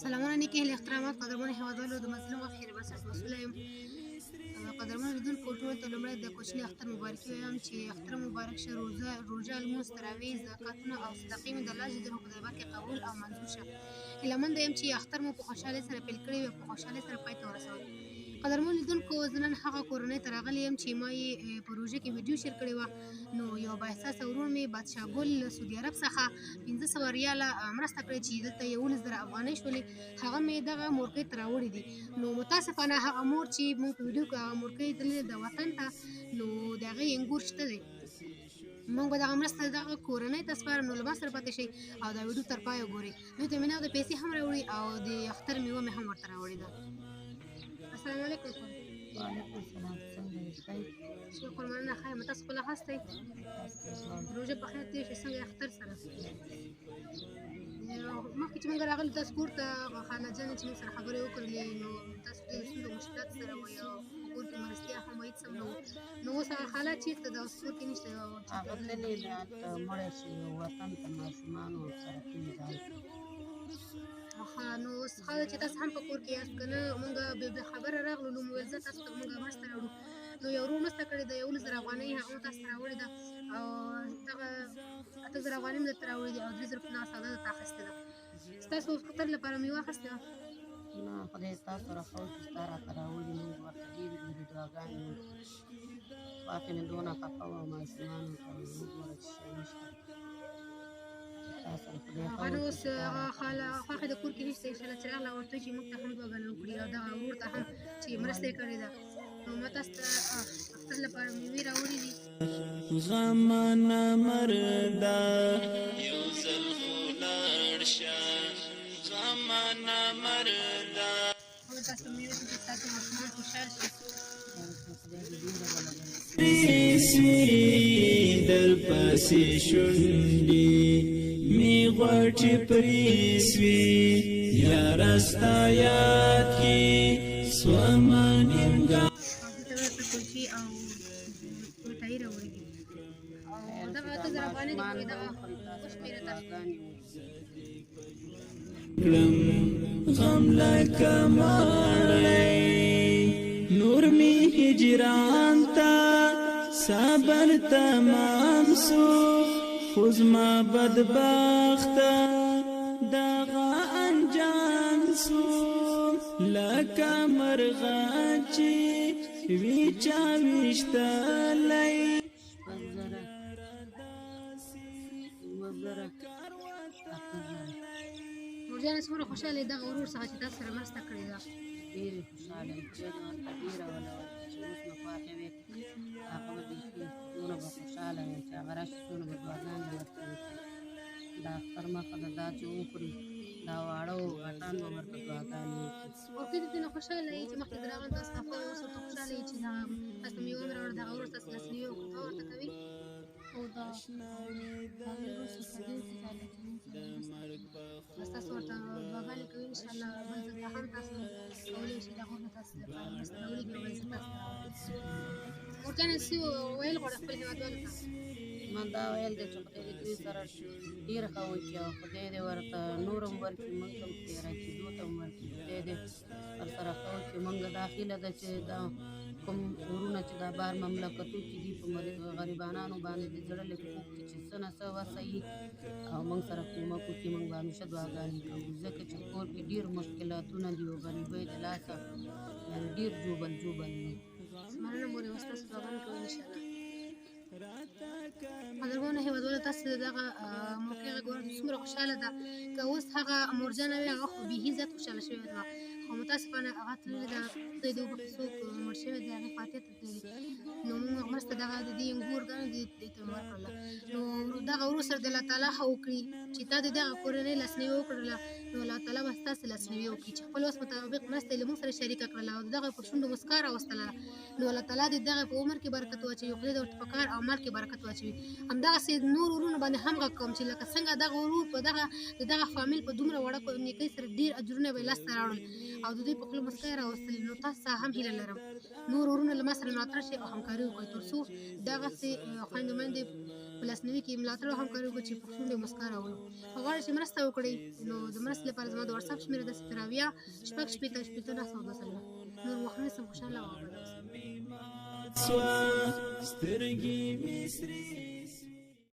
سلامونه نیکې هیلې احترامات قدرمنو هېوادوالو د مظلوم غږ خیري بنسټ مسؤله یم. قدرمنو لیدونکو ټولو ته لومړی د کوچني اختر مبارکي وایم چې اختر مبارک شه. روژه لمونځ تراویح زکاتونه او صدقې مې د الله جل جلاله په دربار کې قبول او منظور شه. هیله منده یم چې اختر مو په خوشحالۍ سره پیل کړی وي او په خوشحالۍ سره پای ته ورسوئ. قدرمنو لیدونکو زه نن هغه کورنۍ ته راغلی یم چې ما یې په روژه کې ویډیو شیر کړې وه. نو یو بااحساسه ورور مې بادشاه ګل له سعودي عرب څخه 1500 ریاله مرسته کړې چې دلته 11,000 افغانۍ شولې. هغه مې دغه مورکۍ ته راوړې دي. نو متاسفانه هغه مور چې موږ په ویډیو کې هغه مورکۍ تللې ده وطن ته، نو د هغې انګور شته دی. موږ به دغه مرسته دغه کورنۍ ته سپارم، نو له ما سره پاتې شئ او دا ویډیو تر پایه وګورئ. دوی ته مې نغدې پیسې هم راوړي او د اختر میوه مې هم ورته راوړې ده. السلام علیکم. وعلیکم السلام. څنګه یاستئ؟ شکر مننه ښه یم. تاسو خپله ښه ستئ؟ روژه په خیر تېر شي. څنګه یې اختر سره؟ مخکې چې موږ راغلي تاسو کور ته خالاجانې چې موږ سره خبرې وکړلې، نو تاسو ډېرې ستونزو مشکلات سره وئ او په کور کې مرستیا هم وه، هېڅ هم نه وو. نو اوس هغه خالا چېرته ده؟ اوس کور کې نشته. هغه تللې ده هلته مړه شي وطن ته ماشومانو سره کوم ځای ته. نو اوس ښه ده چې تاسو هم په کور کې یاست که نه. موږ بې خبره راغلو، نو مو ویل ځه تاسو ته موږ مرسته راوړو. نو یو ورور مرسته کړې ده 11,000 افغانۍ، هغه مو تاسو ته راوړې ده او دغه 8,000 افغانۍ مې درته راوړې دي او 3,000 روپۍ سودا درته اخیستې ده. ستاسو اختر لپاره میوه اخیستې وه؟ نه، خدای ستاسو سره ښه وکړي. ستا راته راوړي، موږ ورته ډېرې ډېرې دعاګانې وکړو. واقع مې دونه خفه وه ماشومانو ته، وګوره چې شی نشته. تا سره خدای ښه هغه نو وکړي. اوس هغه خاله خوښې د کور کې نشته، انشاءالله چې راغله ورته وایي چې موږ ته هم دعاګانې وکړي او دغه ورور ته هم چې مرسته یې کړې ده. نو ما تاسو ته اختر لپاره میوې راوړي دي. غمانه مردا یو ځل خو لاړ شه، غمانه مردا. او تاسو میوې چې ستاسو ماشومان خوشحال شي. پریسوی در پسی شنڈی می غوٹی پریسوی یا رستا یاد کی سوامانیم کلچې او مټايي راوړي دي او دغه 8,000 افغانۍ دي. دغه وشمېره تاسو کلم غم لکه ماړی نور می هجران تا صبر تمام سو خزما بدبختا دغه انجام سو لکه مرغاچی وی چاوشتلی مرجانه څومره خوشحاله دغه ورور څخه چې تاسو سره مرسته کړې ده. ډېرې خوشحاله یم. خدای دې ورته ډېره ولور کړي چې اوس نو خواښې وې هغه به بیخي دونه به خوشحاله وي چې هغه راشي څونه به دعاګانې ورته وکړي. دا اختر مخه ده دا چې وخوري دا واړه و غټان به ورته دعاګانې وکړي. ورته دې نه خوشحاله یې چې مخکې د راغلو تاسو خفه وئ، اوس ورته خوشحاله یې چې تاسو ته میوه مې راوړه. دغه ورور تاسو لاسنیوی وکړو، دعا ورته کوي. او دا تاسو ورته دعاګانې کوئ. انشاءالله بل ځل ته هم تاسو کولی شئ دغه ورته تاسو لپاره مرسته راولیږي او بل ځل تاسو ته راوړي. مرجانه څه ویل غواړې خپل هېوادوالو ته؟ ما دا ویل دی چې خدای دې دوی سره ډېر ښه وکړي او خدای دې ورته نور هم ورکړي، موږ ته هم تېره کېدو ته هم ورکړي. خدای دې ورسره ښه وکړي. موږ دا هیله ده چې دا کوم ورونه چې دا بهر مملکتو کې دي په غریبانانو باندې د زړه لږ خوږ کړي چې څه نه څه وسه یي او موږ سره کومک وکړي. موږ به همیشه دعاګانې کوو ځکه چې کور کې ډېر مشکلاتونه دي او غریبۍ د لاسه یعنې ډېر جوبل دي. مننه مورې، اوس تاسو دعاګانې کوئ انشاءالله. قدرمنو هېوادوالو تاسو دغه موقع ګورئ څومره خوشحاله ده. که اوس هغه مورجانه وي هغه خو بیخي زیات خوشحاله شوې وه، خو متاسفانه هغه تللې ده. خدای دې وبخښي څوک مړ شوی دی هغې فاتحې ته تللې. نو موږ مرسته دغه د دې انګورګانې دې ته مې ورکړله. نو دغه ورور سره د الله تعالی ښه وکړي چې تا د دغه کورنۍ لاسنیوی وکړله، نو الله تعالی به ستاسې لاسنیوی وکړي چې خپل وس مطابق مرسته یې له موږ سره شریکه کړله او د دغه په شونډو مسکا راوستله. نو الله تعالی دې دغه په عمر کې برکت واچوي، خدای دې ورته په کار او مال کې برکت واچوي. همدغسې نور ورونو باندې هم غږ کوم چې لکه څنګه دغه ورور په دغه فامیل په دومره وړه نیکۍ سره ډېر اجرونه به یې لاسته راوړل او د دوی په خوله مسکا یې راوستلې. نو تاسو ته هم هیله لرم نور ورونه له ما سره ملاتړ شي او همکاري وکړئ تر څو دغسې خویندې میندې په لاسنیوي کې ملاتړ او همکاري وکړو چې پښتون دې مسکا راوړو. غواړم چې مرسته وکړئ، نو د مرستې لپاره زما د واتساپ شمېره ده 0 شپږ شپېته شپېته 902 نور وخت نیسم. خوشحاله او اباد اوسئ.